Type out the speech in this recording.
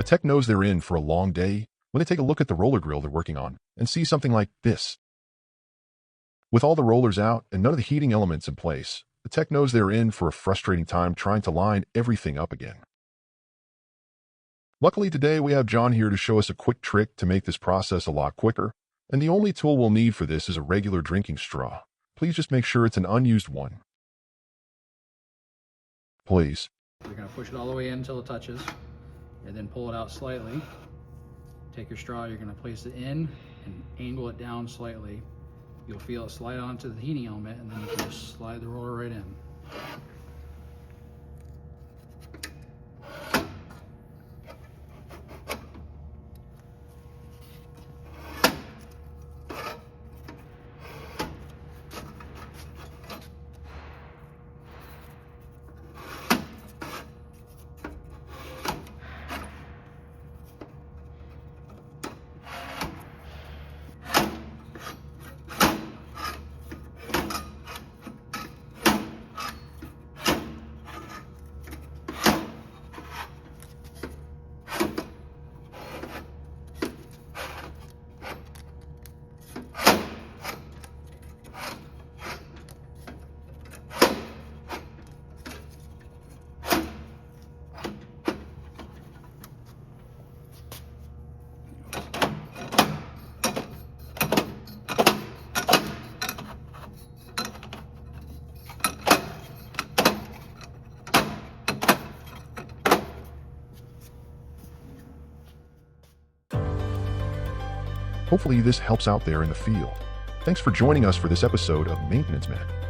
tech knows they're in for a long day when they take a look at the roller grill they're working on and see something like this. With all the rollers out and none of the heating elements in place, the tech knows they're in for a frustrating time trying to line everything up again. Luckily today we have John here to show us a quick trick to make this process a lot quicker, and the only tool we'll need for this is a regular drinking straw. Please just make sure it's an unused one. Please. You're going to push it all the way in until it touches, and then pull it out slightly. Take your straw, you're going to place it in and angle it down slightly. You'll feel it slide onto the heating element, and then you can just slide the roller right in. Hopefully this helps out there in the field. Thanks for joining us for this episode of Maintenance Minute.